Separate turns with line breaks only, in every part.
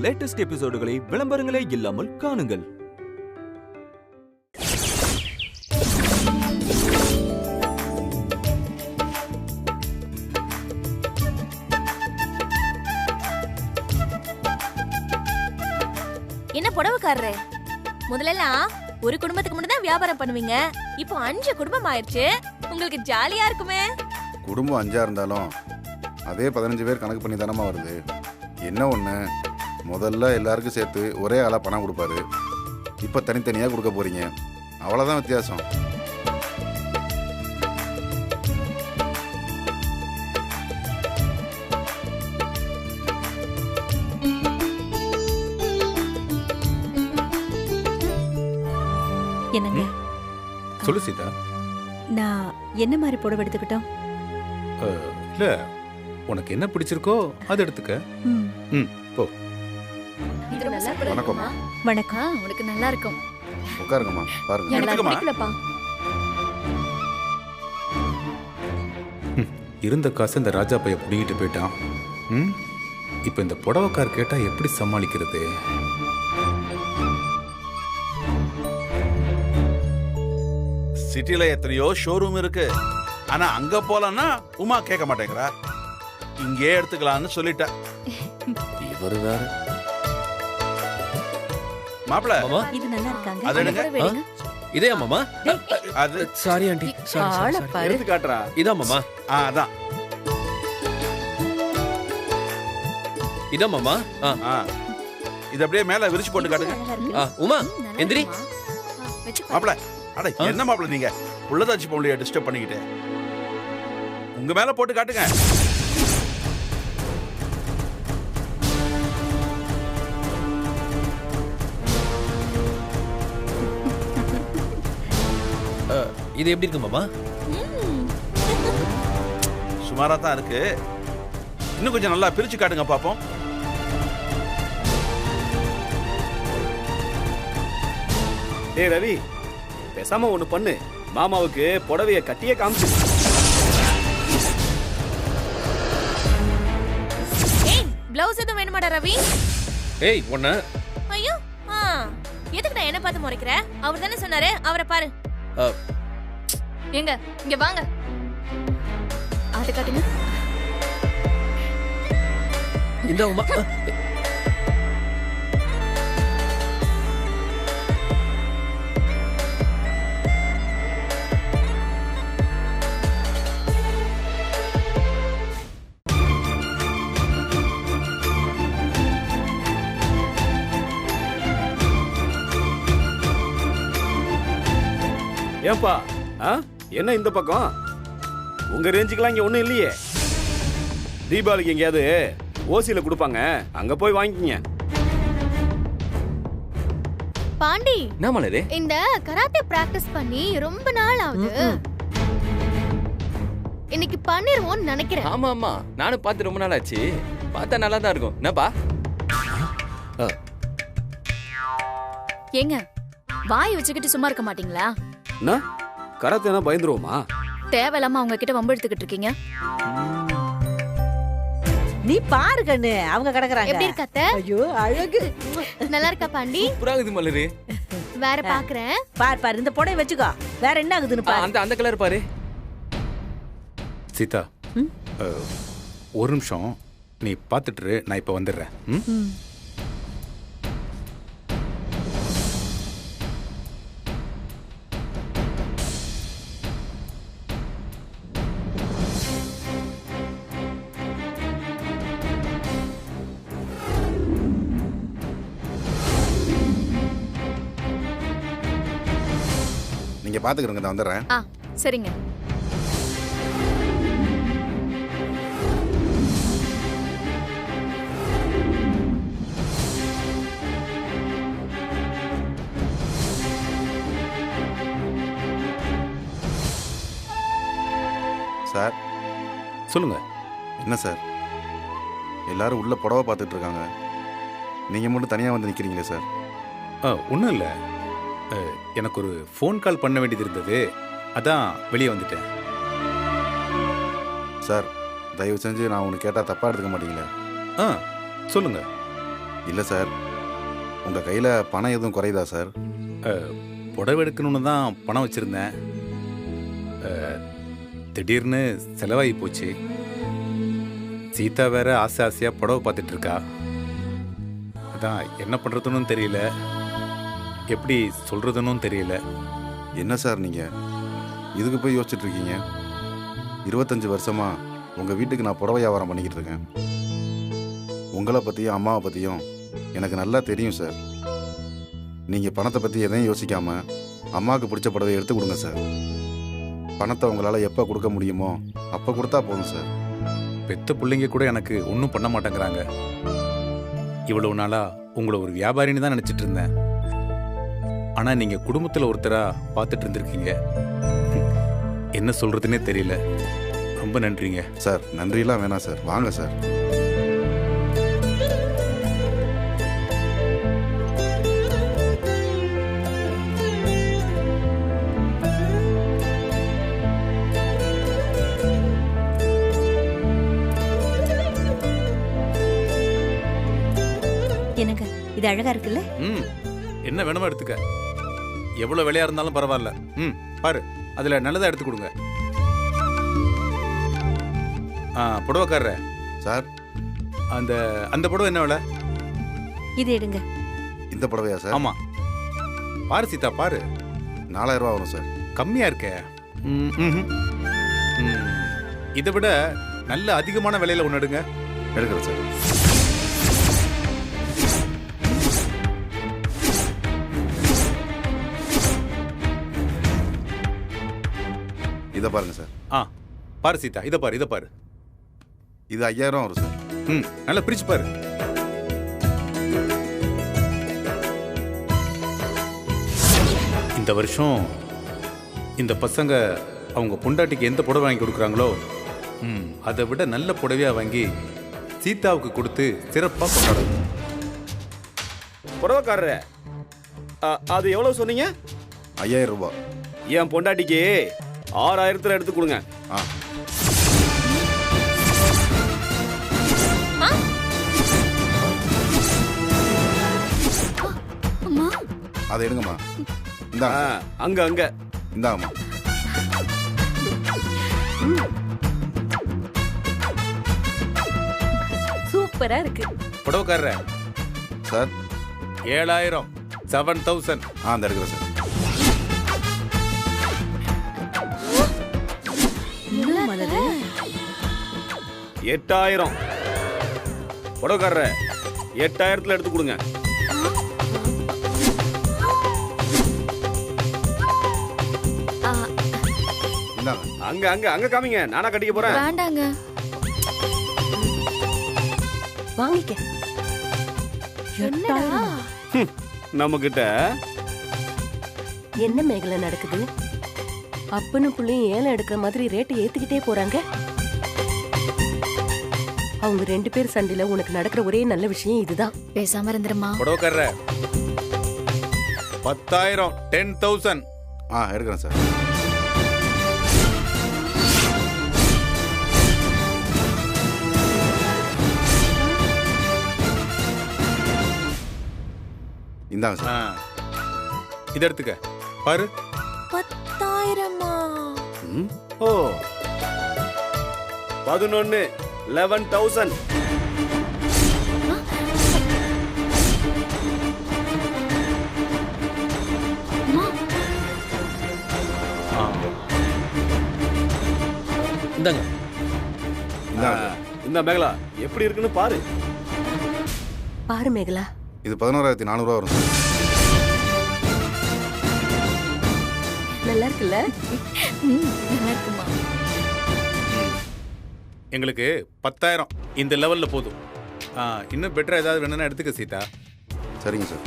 Latest எபிசோடுகளை விளம்பரங்களே இல்லாமல் காணுங்கள்.
என்ன புடவைக்காரரு, முதல்லலாம் ஒரு குடும்பத்துக்கு மட்டும் தான் வியாபாரம் பண்ணுவீங்க, இப்போ 5 குடும்பம் ஆயிடுச்சு. உங்களுக்கு ஜாலியா இருக்குமே.
குடும்பம் 5 இருந்தாலும் அதே 15 பேர் கணக்கு பண்ணி தானமா வருது. என்ன ஒன்று, முதல்ல எல்லாருக்கும் சேர்த்து ஒரே ஆளாக பணம் கொடுப்பாரு, இப்போ தனித்தனியாக கொடுக்க போறீங்க. அவ்வளோதான் வித்தியாசம்.
என்னங்க?
சொல்லு சீதா.
நான் என்ன மாதிரி புடவை எடுத்துக்கிட்டோம்?
இல்ல, உனக்கு என்ன பிடிச்சிருக்கோ அதை எடுத்துக்க. போ.
வணக்கம்.
வணக்கம்.
உனக்கு நல்லா இருக்கும்.
உட்காருங்கம்மா, பாருங்க.
எனக்கு பிடிக்கலப்பா.
இருந்த காசு இந்த ராஜா பைய பிடிக்கிட்டு போயிட்டான். இப்போ இந்த புடவைக்கார் கேட்டா எப்படி சமாளிக்கிறது?
சிட்டில எத்தனையோ ஷோரூம் இருக்கு, ஆனா அங்க போலன்னா உமா கேட்க மாட்டேங்கிறா. இங்கே எடுத்துக்கலாம்னு சொல்லிட்ட.
இவரு வேற.
மாப்பிள,
இது நல்லா இருக்காங்க.
அது எடுங்க.
இதே மாமா.
அது
சாரி ஆண்டி.
எடுத்து காட்டுறா.
இதா மாமா.
அதான்.
இதா மாமா.
இது அப்படியே மேல விரிச்சு போட்டு காட்டுங்க.
உமா எந்திரி.
மாப்பிள, அட என்ன மாப்பிள நீங்க உள்ளதாச்சு பொம்பளைய டிஸ்டர்ப் பண்ணிக்கிட்டு, உங்க மேல போட்டு காட்டுங்க.
இது எப்படி இருக்கு மாமா?
சுமாரா தான் இருக்கு, இன்னும் கொஞ்சம் நல்லா பிரிச்சு காட்டுங்க பாப்போம்.
டேய் ரவி, பேசாம ஒண்ணு பண்ணு, மாமாவுக்கு புடவைய கட்டியே காமிச்சு.
ஏய், ப்ளவுஸ் எதுவும் வேணுமாடா ரவி?
ஏய் ஒண்ணு.
ஐயோ, எதுக்கு நான் என்ன பார்த்து முறைக்கிற? அவர் தானே சொன்னாரு, அவரை பாரு. எங்க இங்க வாங்க, அது காட்டுங்க.
இந்த உமா.
ஏன்பா, என்ன இந்த பக்கம்? உங்க ரேஞ்சுக்கெல்லாம் இங்க ஒண்ணும் இல்லையே. தீபாவளிக்கு எங்கேயாவது ஓசியில கொடுப்பாங்க, அங்க போய் வாங்கிக்கிங்க.
பாண்டி,
நாமளே
இந்த கராத்தே பிராக்டிஸ் பண்ணி ரொம்ப நாள் ஆகுது. இன்னைக்கு பண்ணிருவோம்னு நினைக்கிறேன்.
ஆமா ஆமா, நானும் பார்த்து ரொம்ப நாள் ஆச்சு. பார்த்தா நல்லா தான் இருக்கும். என்னப்பா?
ஏங்க, வாய் வச்சுக்கிட்டு சும்மா இருக்க மாட்டீங்களா?
என்ன கராத்தேனா பயந்துருவோமா?
தேவையில்லாம அவங்க கிட்ட வம்பு எடுத்துக்கிட்டு இருக்கீங்க.
நீ பாரு கண்ணு, அவங்க கிடக்குறாங்க.
எப்படி இருக்காத்த?
ஐயோ அழகு.
நல்லா இருக்கா பாண்டி?
புறாகுது மலரு.
வேற பாக்குறேன்.
பாரு இந்த புடவை வச்சுக்கோ, வேற என்ன ஆகுதுன்னு பாரு.
அந்த கலர் பாரு.
சீதா, ஒரு நிமிஷம் நீ பார்த்துட்டு, நான் இப்போ வந்துடுறேன்.
நீங்க பாத்துக்கிறங்க, நான் வந்துடுறேன்.
சரிங்க.
சார்
சொல்லுங்க.
என்ன சார், எல்லாரும் உள்ள புடவை பார்த்துட்டு இருக்காங்க, நீங்க மட்டும் தனியா வந்து நிக்கிறீங்களே சார்?
ஒன்றும் இல்லை, எனக்கு ஒரு ஃபோன் கால் பண்ண வேண்டியது இருந்தது, அதான் வெளியே வந்துட்டேன்.
சார் தயவு செஞ்சு நான் உனக்கு கேட்டால் தப்பாக எடுத்துக்க மாட்டீங்களே?
சொல்லுங்க.
இல்லை சார், உங்கள் கையில் பணம் எதுவும் குறையுதா சார்?
புடவை எடுக்கணும்னு தான் பணம் வச்சுருந்தேன். திடீர்னு செலவாகி போச்சு. சீதா வேற ஆசை ஆசையாக புடவை பார்த்துட்டு இருக்கா. அதான் என்ன பண்ணுறதுன்னு தெரியல, எப்படி சொல்கிறதுன்னு தெரியல.
என்ன சார் நீங்கள் இதுக்கு போய் யோசிச்சுட்டு இருக்கீங்க? 25 வருஷமாக உங்கள் வீட்டுக்கு நான் புடவை வியாபாரம் பண்ணிக்கிட்டு இருக்கேன். உங்களை பற்றியும் அம்மாவை பற்றியும் எனக்கு நல்லா தெரியும் சார். நீங்கள் பணத்தை பற்றி எதையும் யோசிக்காமல் அம்மாவுக்கு பிடிச்ச புடவை எடுத்து கொடுங்க சார். பணத்தை உங்களால் எப்போ கொடுக்க முடியுமோ அப்போ கொடுத்தா போதும் சார்.
பெத்த பிள்ளைங்க கூட எனக்கு ஒன்றும் பண்ண மாட்டேங்கிறாங்க. இவ்வளவு நாளாக உங்களை ஒரு வியாபாரின்னு தான் நினச்சிட்டு இருந்தேன். ஆனால் நீங்கள் குடும்பத்தில் ஒருத்தராக பார்த்துட்டு இருந்திருக்கீங்க. என்ன சொல்கிறதுனே தெரியல. ரொம்ப நன்றிங்க
சார். நன்றிலாம் வேணாம் சார், வாங்க சார்.
என்னங்க இது அழகா இருக்குல்ல?
என்ன வேணுமோ எடுத்துக்க. எவ்வளோ விலையா இருந்தாலும் பரவாயில்ல. பாரு, அதில் நல்லதாக எடுத்து கொடுங்க. புடவைக்காரர
சார்,
அந்த அந்த புடவை என்ன விலை?
இது எடுங்க.
இந்த புடவையா சார்?
ஆமாம். பாரு சீதா, பாரு.
4000 ரூபா வரும் சார்.
கம்மியாக இருக்கே. இதை விட நல்ல அதிகமான விலையில் ஒன்று எடுங்க.
எடுக்கிறேன் சார். இதை பாருங்க சார்.
பாரு சீதா, இதை பாரு, இதை பாரு.
இது 5000 வரும் சார்.
நல்லா பிரிச்சு பாரு. இந்த வருஷம் இந்த பசங்க அவங்க பொண்டாட்டிக்கு எந்த புடவை வாங்கி கொடுக்குறாங்களோ அதை விட நல்ல புடவையா வாங்கி சீதாவுக்கு கொடுத்து சிறப்பாக கொண்டாடணும்.
புடவைக்காரரே, அது எவ்வளவு சொன்னீங்க?
5000 ரூபாய்.
என் பொண்டாட்டிக்கு 6000 எடுத்து கொடுங்க.
அதை எடுங்கம்மா. இந்தாங்க.
அங்க அங்க
இந்தாங்கம்மா.
சூப்பரா இருக்கு.
புடவைக்காரரே
சார்,
7000 7000.
அந்த எடுக்கிறேன் சார்.
மலரு
8000. புடவைக்காரரே, 8000 எடுத்து கொடுங்க. அங்க அங்க அங்க காமிங்க, நானா கட்டிக்க போறேன்.
வேண்டாங்க,
வாங்கிக்க.
என்னடா
நம்ம கிட்ட
என்ன மேகலை நடக்குது? அப்பனும் புள்ளையும் ஏலம் எடுக்கிற மாதிரி ரேட்டை ஏத்திக்கிட்டே போறாங்க. அவங்க 2 பேர் சண்டையில உனக்கு நடக்கிற ஒரே நல்ல விஷயம் இதுதான்.
பேசாம இருந்துருமா.
புடவைக்காரரே 10000 10000.
எடுக்கிறேன் சார். இந்தாங்க சார்.
இதை எடுத்துக்க. பாரு.
10,000.
ஓ 11 11,000.
இந்தாங்க.
இந்த மேகலா எப்படி இருக்குன்னு பாரு.
பாரு மேகலா.
இது 11,400 ரூபா வரும் சார்.
நல்லா இருக்குல்ல?
நல்லா இருக்குமா.
எங்களுக்கு 10,000 இந்த லெவல்ல போதும். இன்னும் பெட்டரா ஏதாவது வேணும்னா எடுத்துக்க சீதா.
சரிங்க சார்.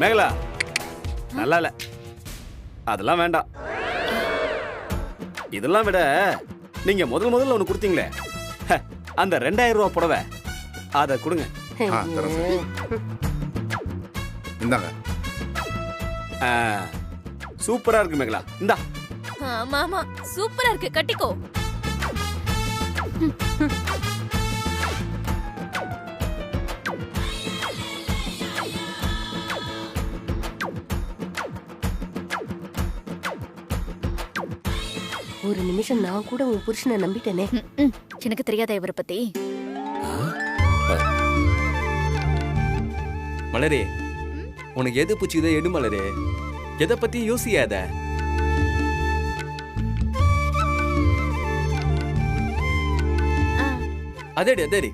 மேகலா நல்லா இல்ல, அதெல்லாம் வேண்டாம். இதெல்லாம் விட நீங்க முதல்ல ஒண்ணு கொடுத்தீங்களே, அந்த 2000 ரூபாய் புடவை, அதை கொடுங்க.
தரேன் சார். இந்தாங்க.
சூப்பரா இருக்கு மேகலா. இந்தா.
ஆமா ஆமா, சூப்பரா இருக்கு, கட்டிக்கோ.
ஒரு நிமிஷம் நான் கூட உன் புருஷனை நம்பிட்டேனே.
எனக்கு தெரியாத இவரை பத்தி.
மலரே, உனக்கு எது பிடிச்சதோ எடு மலரே. எதை பத்தி யோசியாத. அதேடி அதேடி.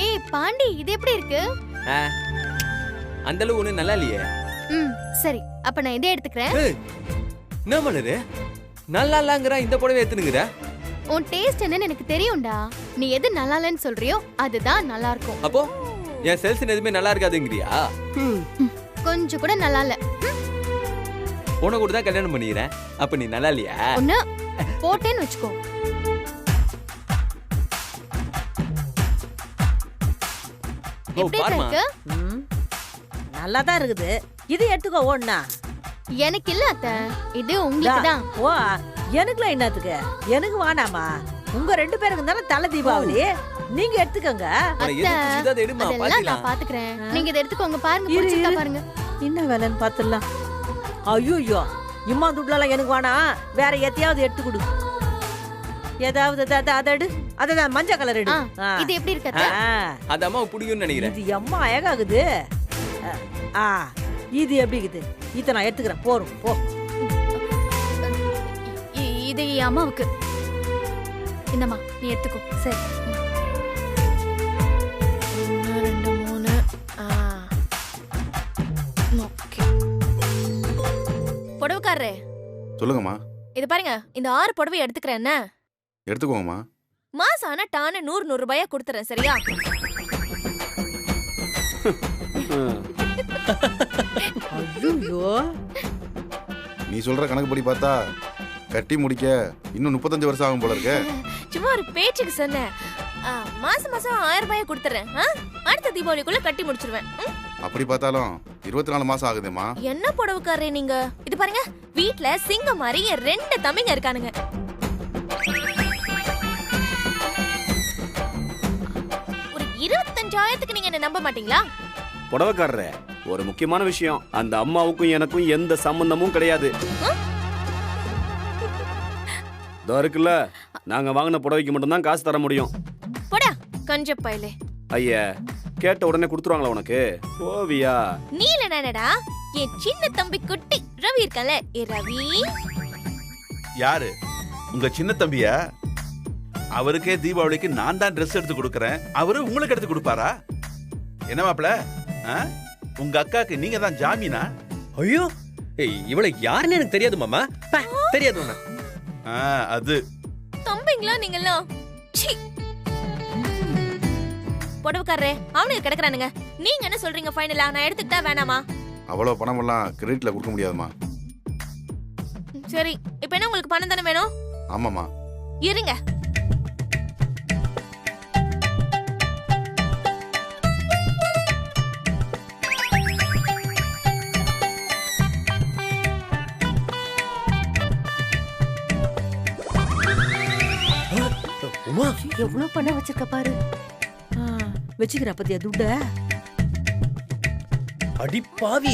ஏய் பாண்டி, இது எப்படி இருக்கு?
அந்த அளவு ஒண்ணு நல்லா இல்லையே.
சரி, அப்ப நான் இதை எடுத்துக்கிறேன்.
என்ன மலரே, நல்லா இல்லங்கிற இந்த புடவை எடுத்துனுங்கிற?
உன் டேஸ்ட் என்னன்னு எனக்கு தெரியும்டா. நீ எது நல்லா இல்லைன்னு சொல்றியோ அதுதான் நல்லா இருக்கும்.
அப்போ என் செல்ஸ் எதுவுமே நல்லா இருக்காதுங்கிறியா?
கொஞ்சம் கூட நல்லா இல்ல.
உனக்கு கூட தான் கல்யாணம் பண்ணிக்கிறேன். அப்ப நீ நல்லா இல்லையா?
ஒண்ணு போட்டேன்னு வச்சுக்கோ. எப்படி இருக்கு?
நல்லா தான் இருக்குது. இது எடுத்துக்கோ ஓடுனா.
எனக்கு இல்ல அத்தை, இது உங்களுக்கு தான்.
ஓ, எனக்குலாம் என்னத்துக்கு? எனக்கு வேணாமா? உங்க 2 பேருக்கு தானே தலை தீபாவளி. நீங்க எடுத்துக்கோங்க.
அதெல்லாம் நான் பாத்துக்கிறேன். நீங்க இதை எடுத்துக்கோங்க. பாருங்க, பிடிச்சிருக்கா பாருங்க.
என்ன வேலைன்னு பாத்துடலாம். ஐயோ, இம்மா துட்லாம் எனக்கு வேணாம். வேற எத்தையாவது எடுத்து கொடு. ஏதாவது அதை எடு. அதான் மஞ்சள் கலர் எடு.
இது எப்படி இருக்கு அத்தை?
அது அம்மாவுக்கு பிடிக்கும்னு நினைக்கிறேன்.
இது அம்மா அழகாகுது. இது எப்படி இருக்குது? இதை நான் எடுத்துக்கிறேன். போறோம் போ.
இது அம்மாவுக்கு. இந்தம்மா நீ எடுத்துக்கோ. சரி, 1 2 3. ஓகே.
புடவைக்காரரே,
சொல்லுங்கம்மா.
இது பாருங்க, இந்த 6 புடவை எடுத்துக்கிறேன். என்ன
எடுத்துக்கோங்கம்மா.
மாசம் ஆனா டான 100 ரூபாயா கொடுத்துறேன். சரியா?
ஐயோ,
நீ சொல்ற கணக்குப்படி பார்த்தா கட்டி முடிக்க இன்னும் 35 வருஷம் ஆகும் போல இருக்க.
சும்மா ஒரு பேச்சுக்கு சொன்னேன். மாசம் மாசம் 1000 ரூபாயை கொடுத்துறேன். அடுத்த தீபாவளிக்குள்ள கட்டி முடிச்சிருவேன்.
அப்படி பார்த்தாலும் 24 மாசம் ஆகுதுமா.
என்ன புடவைக்காரே நீங்க? இது பாருங்க, வீட்ல சிங்கம் மாதிரி 2 தம்பிங்க இருக்கானுங்க. ஒரு 25,000க்கு நீங்க என்ன நம்ப மாட்டீங்களா?
புடவைக்காரரே, ஒரு முக்கியமான விஷயம். அந்த அம்மாவுக்கும் எனக்கும் எந்த சம்பந்தமும் கிடையாது. இருக்குல்ல, நாங்க வாங்கின புடவைக்கு மட்டும்தான் காசு தர முடியும்.
போடா கஞ்ச பயலே.
ஐயா, கேட்ட உடனே கொடுத்துருவாங்களா உனக்கு? ஓவியா,
நீ இல்லடா, என் சின்ன தம்பி குட்டி ரவி இருக்கல. ஏ ரவி.
யாரு? உங்க சின்ன தம்பியா? அவருக்கே தீபாவளிக்கு நான் தான் ட்ரெஸ் எடுத்து கொடுக்கறேன். அவரு உங்களுக்கு எடுத்து கொடுப்பாரா? என்ன மாப்பிள, உங்க அக்காக்கு நீங்க தான் ஜாமீனா?
ஐயோ, இவளை யாருன்னு எனக்கு தெரியாது மாமா. தெரியாது உன்ன.
அது
தம்பிங்களா நீங்கெல்லாம்? புடவைக்காரரே, அவனுக்கு கிடக்குறானுங்க. நீங்க என்ன சொல்றீங்க ஃபைனலா? நான் எடுத்துக்கிட்டா வேணாமா?
அவ்வளவு பணம் எல்லாம் கிரெடிட்ல கொடுக்க முடியாதுமா.
சரி, இப்போ என்ன உங்களுக்கு பணம் தானே வேணும்?
ஆமாமா.
இருங்க.
உமா, எவ்வளவு பணம் வச்சிருக்க பாரு. வச்சுக்கிற பத்தியா துட்ட?
அடி பாவி.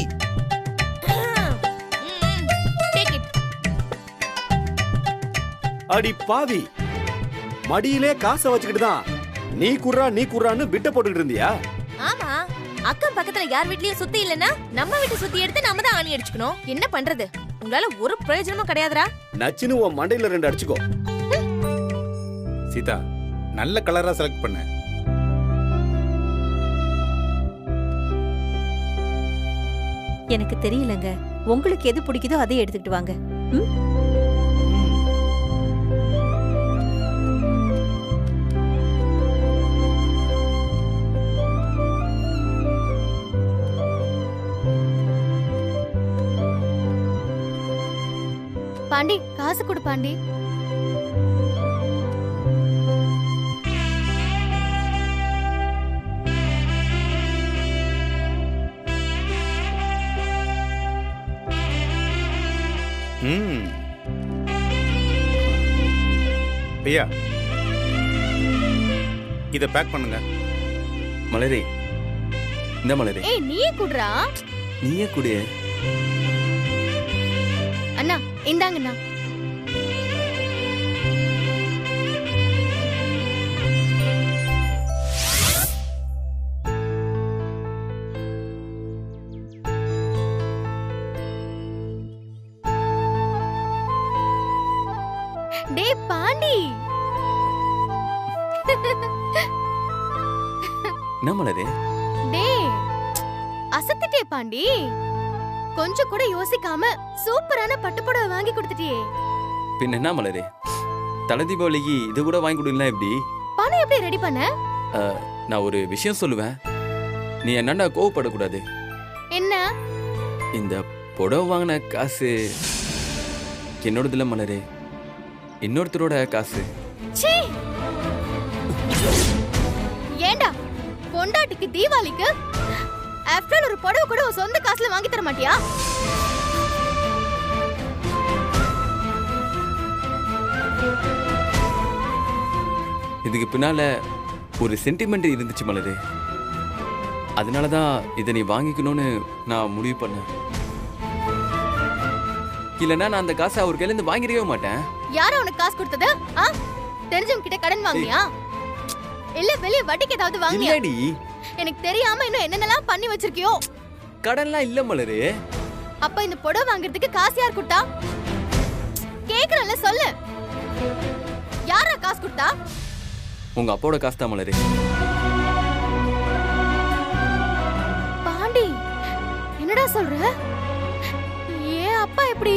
அடி பாவி, மடியிலே காசை வச்சுக்கிட்டு தான் நீ குர்ரான்னு விட்ட போட்டுக்கிட்டு இருந்தியா?
ஆமா, அக்கம் பக்கத்துல யார் வீட்லயும் சுத்தி இல்லன்னா நம்ம வீட்டு சுத்தி எடுத்து நாம தான் ஆணி அடிச்சுக்கணும். என்ன பண்றது? உங்களால ஒரு பிரயோஜனமும் கிடையாதுடா.
நச்சுன்னு உன் மண்டையில 2 அடிச்சுக்கோ.
சீதா, நல்ல கலரா செலக்ட் பண்ண.
எனக்கு தெரியலங்க. உங்களுக்கு எது பிடிக்குதோ அதை எடுத்துக்கிட்டு வாங்க.
பாண்டி, காசு கொடு பாண்டி.
ஐயா இதை பேக் பண்ணுங்க.
மலரே இந்த மலரே
ஏய் நீயே குடுறா.
நீயே குடு.
அண்ணா இந்தாங்கண்ணா. டே பாண்டி.
என்ன மலரே?
டே அசத்திட்டே பாண்டி. கொஞ்சம் கூட யோசிக்காம சூப்பரான பட்டுப்புடவை வாங்கி கொடுத்துட்டியே.
பின்ன என்ன மலரே, தலை தீபாவளிக்கு இது கூட வாங்கி கொடுக்கலாம் எப்படி?
பணம் எப்படி ரெடி பண்ண?
நான் ஒரு விஷயம் சொல்லுவேன், நீ என்னண்டா கோவப்படக்கூடாது.
என்ன?
இந்த புடவை வாங்கின காசு என்னோடதுல மலரே, இன்னொருத்தரோட காசு.
சீ! ஏண்டா பொண்டாட்டிக்கு தீபாவளிக்கு ஆஃப்டர் ஒரு புடவை கூட உன் சொந்த காசுல வாங்கி தர மாட்டியா?
இதுக்கு பின்னால ஒரு சென்டிமெண்ட் இருந்துச்சு மலரே, அதனாலதான் இதை நீ வாங்கிக்கணும்னு நான் முடிவு பண்ணேன். இல்லைன்னா நான் அந்த காசை அவர் கையில இருந்து வாங்கிடவே மாட்டேன்.
யார உனக்கு காசு கொடுத்தது? தெரிஞ்சவங்க கிட்ட கடன் வாங்கினியா? இல்ல வெளிய வட்டிக்கு ஏதாவது வாங்கினியா?
இல்லடி,
எனக்கு தெரியாம இன்னும் என்னென்னலாம் பண்ணி வச்சிருக்கியோ.
கடன்லாம் இல்ல மலரே.
அப்ப இந்த புடவை வாங்குறதுக்கு காசு யார் கொடுத்தா? கேக்குறல சொல்லு. யாரா காசு கொடுத்தா?
உங்க அப்பாவோட காசு தான் மலரே.
பாண்டி என்னடா சொல்ற? ஏன் அப்பா எப்படி?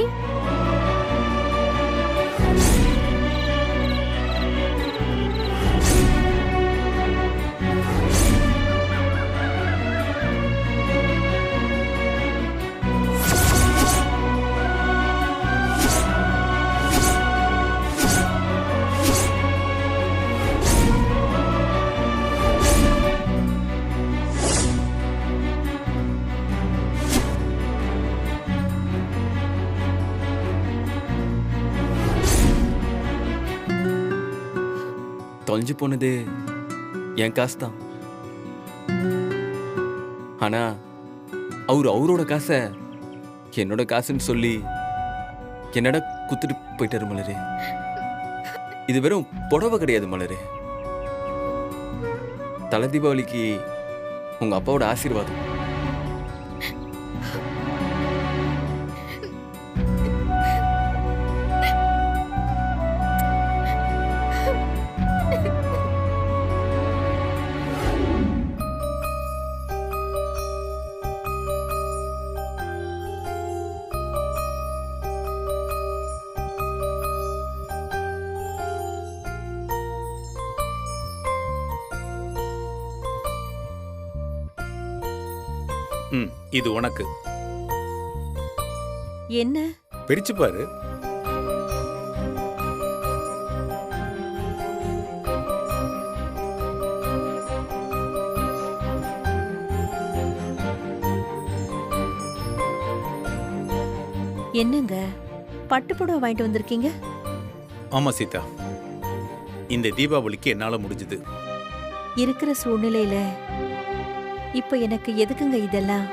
தொலைஞ்சு போனது என் காசு தான். ஆனா அவரோட காசை என்னோட காசுன்னு சொல்லி என்னடா குத்துட்டு போயிட்டாரு மலரே. இது வெறும் புடவை கிடையாது மலரே, தலை தீபாவளிக்கு உங்க அப்பாவோட ஆசீர்வாதம்.
இது உனக்கு.
என்ன?
பிரிச்சு பாரு.
என்னங்க பட்டுப்புடவை வாங்கிட்டு வந்திருக்கீங்க?
ஆமா சீதா, இந்த தீபாவளிக்கு என்னால முடிஞ்சது.
இருக்கிற சூழ்நிலையில இப்ப எனக்கு எதுக்குங்க இதெல்லாம்?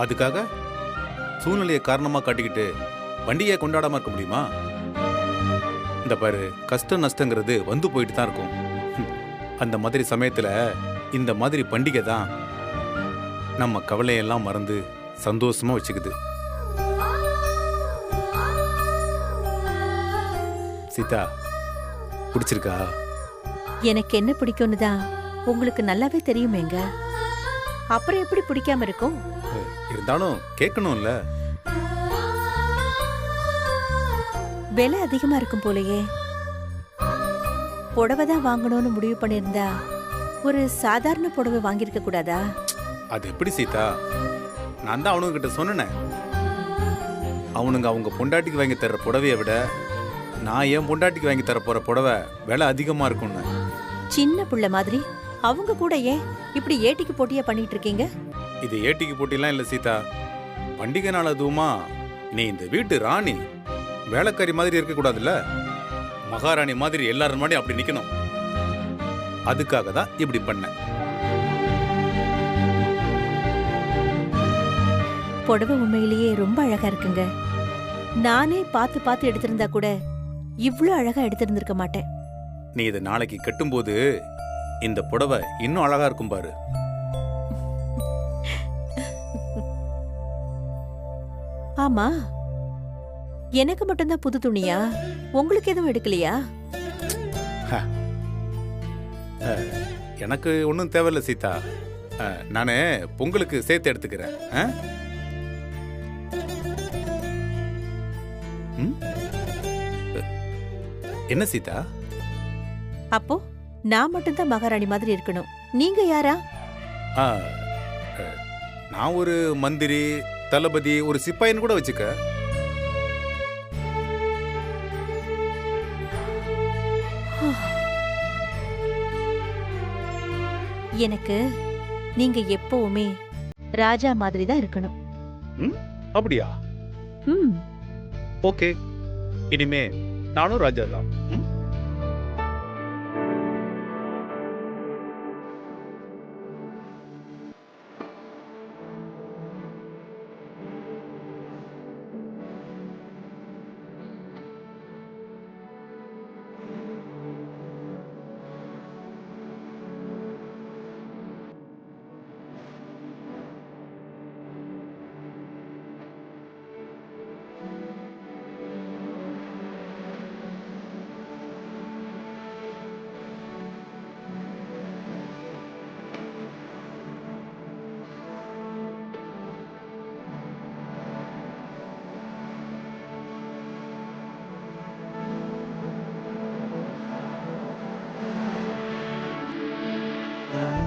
அதுக்காக சூழ்நிலையை காரணமா காட்டிக்கிட்டு பண்டிகையை கொண்டாடாம இருக்க முடியுமா? இந்த பாரு, கஷ்டம் நஷ்டங்கிறது வந்து போயிட்டு தான் இருக்கும். அந்த மாதிரி சமயத்துல இந்த மாதிரி பண்டிகை தான் நம்ம கவலையெல்லாம் மறந்து சந்தோஷமா வச்சுக்குது. சீதா, பிடிச்சிருக்கா?
எனக்கு என்ன பிடிக்கும்னு தான் உங்களுக்கு நல்லாவே தெரியுமேங்க. அப்புறம் எப்படி பிடிக்காம இருக்கும்?
இருந்தாலும் கேட்கணும்ல.
விலை அதிகமா இருக்கும் போலயே. புடவை தான் வாங்கணும்னு முடிவு பண்ணியிருந்தா ஒரு சாதாரண புடவை வாங்கியிருக்க கூடாதா?
அது எப்படி சீதா? நான் தான் அவனுங்க கிட்ட சொன்னேன், அவனுங்க அவங்க பொண்டாட்டிக்கு வாங்கி தர்ற புடவையை விட நான் என் பொண்டாட்டிக்கு வாங்கி தர போற புடவை விலை அதிகமா இருக்கும்னு.
சின்ன புள்ள மாதிரி அவங்க கூட ஏன் இப்படி ஏட்டிக்கு போட்டியா பண்ணிட்டு இருக்கீங்க?
இது ஏட்டிக்கு போட்டிலாம் இல்ல சீதா. பண்டிகை நாள் அதுவுமா நீ இந்த வீட்டு ராணி, வேலைக்காரி மாதிரி இருக்க கூடாதுல்ல. மகாராணி மாதிரி எல்லாரும் முன்னாடி அப்படி நிக்கணும். அதுக்காக தான் இப்படி பண்ணேன்.
புடவை உண்மையிலேயே ரொம்ப அழகா இருக்குங்க. நானே பார்த்து பார்த்து எடுத்திருந்தா கூட இவ்ளோ அழகா எடுத்திருந்திருக்க மாட்டேன்.
நீ இதை நாளைக்கு கட்டும்போது இந்த புடவை இன்னும் அழகா இருக்கும் பாரு.
ஆமா, எனக்கு மட்டும்தான் புது துணியா? உங்களுக்கு எதுவும் எடுக்கலையா?
எனக்கு ஒன்றும் தேவையில்ல சீதா. நானு பொங்கலுக்கு சேர்த்து எடுத்துக்கிறேன். என்ன சீதா?
அப்போ நான் மட்டும்தான் மகாராணி மாதிரி இருக்கணும். நீங்க யாரா?
நான் ஒரு மந்திரி, தளபதி, ஒரு சிப்பாயின்னு கூட வச்சுக்க.
எனக்கு நீங்க எப்பவுமே ராஜா மாதிரி தான் இருக்கணும்.
அப்படியா? ஓகே, இனிமே நானும் ராஜா தான்.